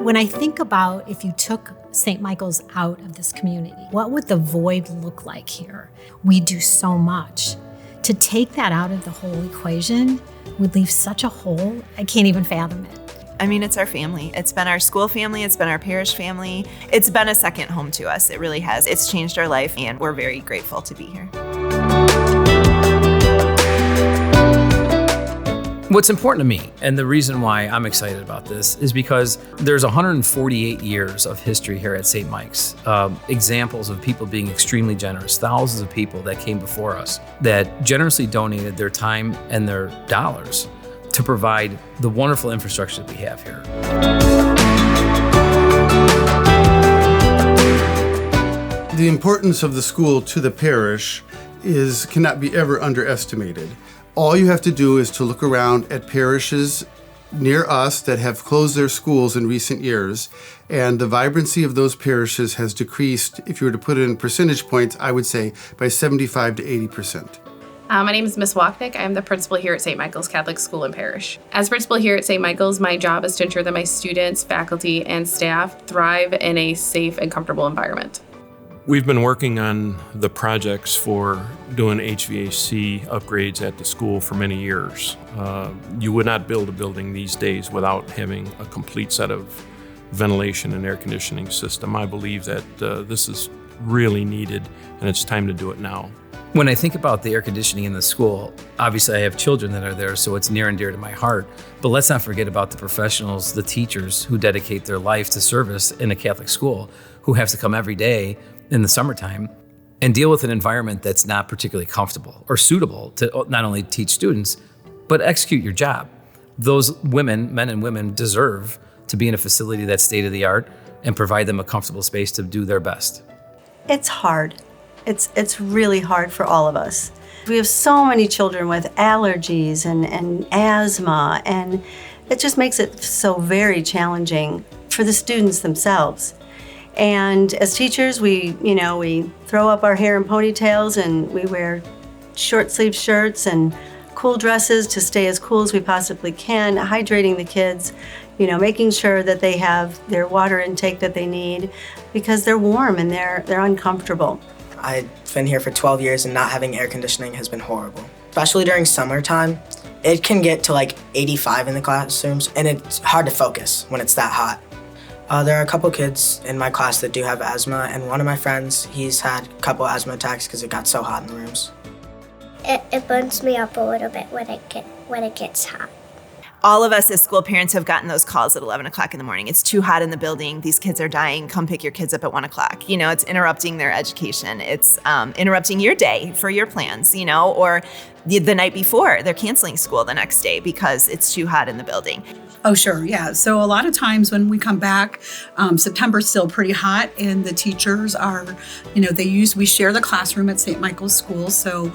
When I think about if you took St. Michael's out of this community, what would the void look like here? We do so much. To take that out of the whole equation would leave such a hole, I can't even fathom it. I mean, it's our family. It's been our school family. It's been our parish family. It's been a second home to us. It really has. It's changed our life, and we're very grateful to be here. What's important to me, and the reason why I'm excited about this, is because there's 148 years of history here at St. Mike's. Examples of people being extremely generous, thousands of people that came before us that generously donated their time and their dollars to provide the wonderful infrastructure that we have here. The importance of the school to the parish cannot be ever underestimated. All you have to do is to look around at parishes near us that have closed their schools in recent years, and the vibrancy of those parishes has decreased, if you were to put it in percentage points, I would say by 75 to 80%. My name is Ms. Walknick. I'm the principal here at St. Michael's Catholic School and Parish. As principal here at St. Michael's, my job is to ensure that my students, faculty, and staff thrive in a safe and comfortable environment. We've been working on the projects for doing HVAC upgrades at the school for many years. You would not build a building these days without having a complete set of ventilation and air conditioning system. I believe that this is really needed, and it's time to do it now. When I think about the air conditioning in the school, obviously I have children that are there, so it's near and dear to my heart. But let's not forget about the professionals, the teachers who dedicate their life to service in a Catholic school, who have to come every day in the summertime and deal with an environment that's not particularly comfortable or suitable to not only teach students, but execute your job. Those women, men and women, deserve to be in a facility that's state of the art and provide them a comfortable space to do their best. It's hard. It's really hard for all of us. We have so many children with allergies and asthma, and it just makes it so very challenging for the students themselves. And as teachers, we throw up our hair in ponytails and we wear short sleeve shirts and cool dresses to stay as cool as we possibly can, hydrating the kids, making sure that they have their water intake that they need because they're warm and they're uncomfortable. I've been here for 12 years and not having air conditioning has been horrible. Especially during summertime, it can get to like 85 in the classrooms and it's hard to focus when it's that hot. There are a couple kids in my class that do have asthma, and one of my friends, he's had a couple asthma attacks because it got so hot in the rooms. It burns me up a little bit when it gets hot. All of us as school parents have gotten those calls at 11 o'clock in the morning. It's too hot in the building. These kids are dying. Come pick your kids up at 1 o'clock. It's interrupting their education. It's interrupting your day for your plans, or the night before they're canceling school the next day because it's too hot in the building. Oh, sure. Yeah. So a lot of times when we come back, September's still pretty hot and the teachers are, we share the classroom at St. Michael's School. So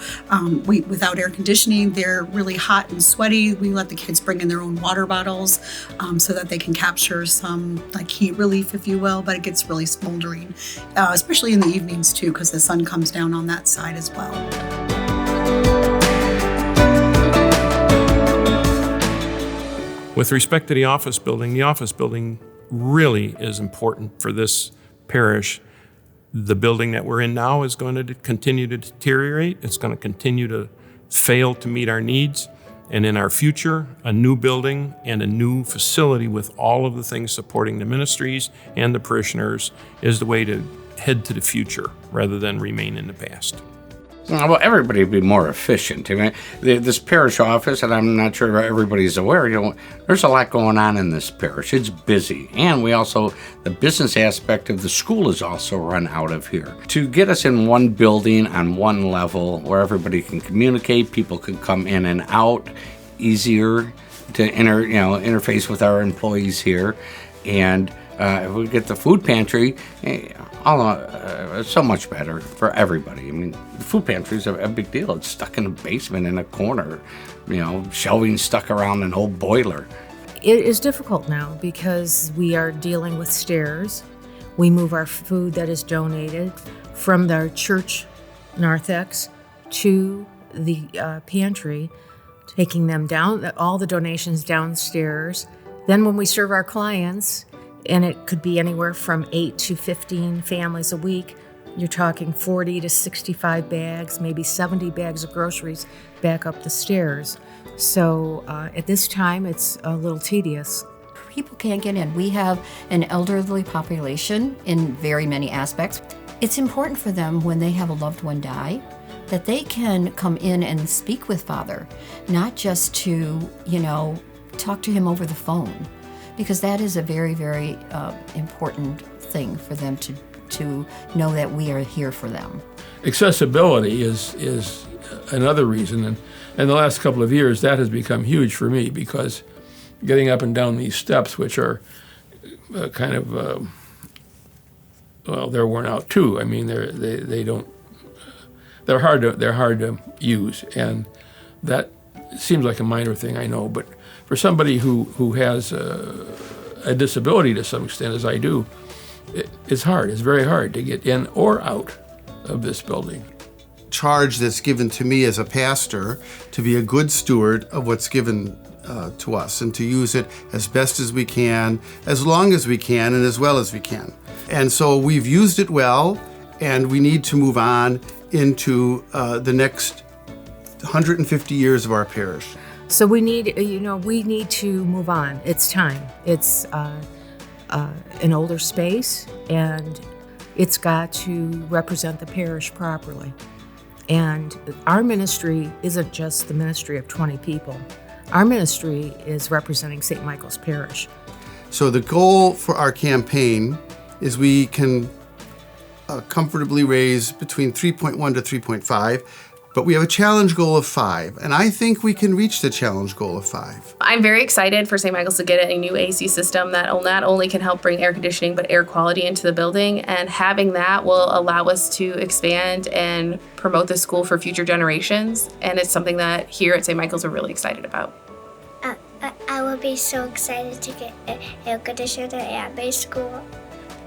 without air conditioning, they're really hot and sweaty. We let the kids bring in their own water bottles so that they can capture some heat relief, if you will, but it gets really smoldering, especially in the evenings too, because the sun comes down on that side as well. With respect to the office building really is important for this parish. The building that we're in now is going to continue to deteriorate. It's going to continue to fail to meet our needs. And in our future, a new building and a new facility with all of the things supporting the ministries and the parishioners is the way to head to the future rather than remain in the past. Well, everybody would be more efficient. I mean, this parish office, and I'm not sure everybody's aware, there's a lot going on in this parish. It's busy. And the business aspect of the school is also run out of here. To get us in one building on one level where everybody can communicate, people can come in and out easier to interface with our employees here. And if we get the food pantry, so much better for everybody. I mean, the food pantry is a big deal. It's stuck in a basement in a corner, shelving stuck around an old boiler. It is difficult now because we are dealing with stairs. We move our food that is donated from the church narthex to the pantry, taking them down, all the donations downstairs. Then when we serve our clients, and it could be anywhere from 8 to 15 families a week. You're talking 40 to 65 bags, maybe 70 bags of groceries back up the stairs. So at this time, it's a little tedious. People can't get in. We have an elderly population in very many aspects. It's important for them when they have a loved one die that they can come in and speak with Father, not just to, talk to him over the phone, because that is a very, very important thing for them to know that we are here for them. Accessibility is another reason, and in the last couple of years that has become huge for me, because getting up and down these steps, which are they're worn out too. I mean, they're hard to use, and that seems like a minor thing, I know, but for somebody who has a disability to some extent, as I do, it's hard. It's very hard to get in or out of this building. Charge that's given to me as a pastor to be a good steward of what's given to us, and to use it as best as we can, as long as we can, and as well as we can. And so we've used it well, and we need to move on into the next 150 years of our parish. So we need to move on. It's time. It's an older space, and it's got to represent the parish properly. And our ministry isn't just the ministry of 20 people. Our ministry is representing St. Michael's Parish. So the goal for our campaign is we can comfortably raise between 3.1 to 3.5, but we have a challenge goal of 5, and I think we can reach the challenge goal of 5. I'm very excited for St. Michael's to get a new AC system that not only can help bring air conditioning, but air quality into the building, and having that will allow us to expand and promote the school for future generations, and it's something that here at St. Michael's we're really excited about. I will be so excited to get an air conditioner at my school.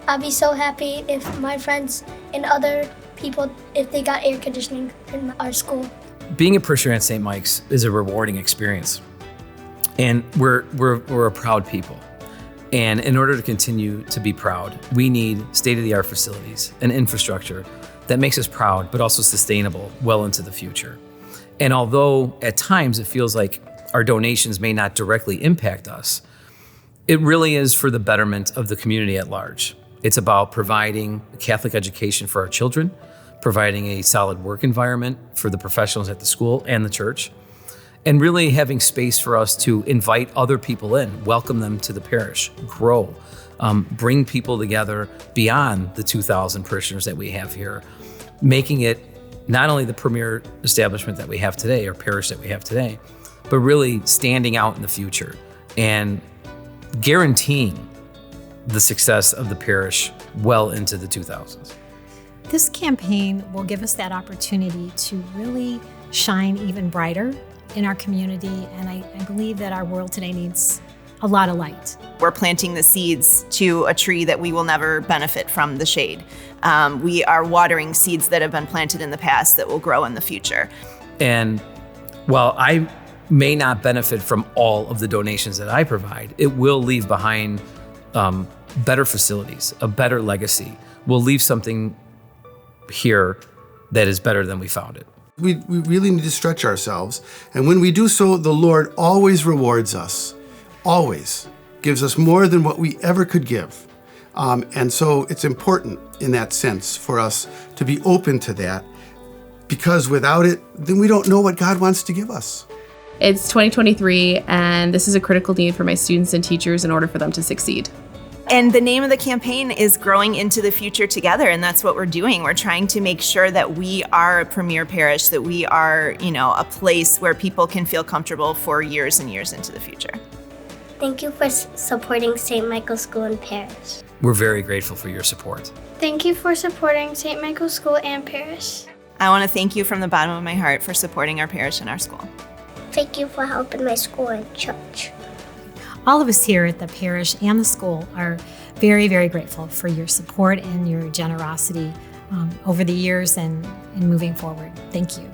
I'll be so happy if my friends and other people, if they got air conditioning in our school. Being a parishioner at St. Mike's is a rewarding experience. And we're a proud people. And in order to continue to be proud, we need state-of-the-art facilities and infrastructure that makes us proud, but also sustainable well into the future. And although at times it feels like our donations may not directly impact us, it really is for the betterment of the community at large. It's about providing a Catholic education for our children, providing a solid work environment for the professionals at the school and the church, and really having space for us to invite other people in, welcome them to the parish, grow, bring people together beyond the 2,000 parishioners that we have here, making it not only the premier establishment that we have today, or parish that we have today, but really standing out in the future and guaranteeing the success of the parish well into the 2000s. This campaign will give us that opportunity to really shine even brighter in our community, and I believe that our world today needs a lot of light. We're planting the seeds to a tree that we will never benefit from the shade. We are watering seeds that have been planted in the past that will grow in the future. And while I may not benefit from all of the donations that I provide, it will leave behind better facilities, a better legacy. We'll leave something here that is better than we found it. We really need to stretch ourselves, and when we do so, the Lord always rewards us, always gives us more than what we ever could give. And so it's important in that sense for us to be open to that, because without it, then we don't know what God wants to give us. It's 2023, and this is a critical need for my students and teachers in order for them to succeed. And the name of the campaign is Growing into the Future Together, and that's what we're doing. We're trying to make sure that we are a premier parish, that we are, a place where people can feel comfortable for years and years into the future. Thank you for supporting St. Michael's School and Parish. We're very grateful for your support. Thank you for supporting St. Michael's School and Parish. I want to thank you from the bottom of my heart for supporting our parish and our school. Thank you for helping my school and church. All of us here at the parish and the school are very, very grateful for your support and your generosity over the years and moving forward. Thank you.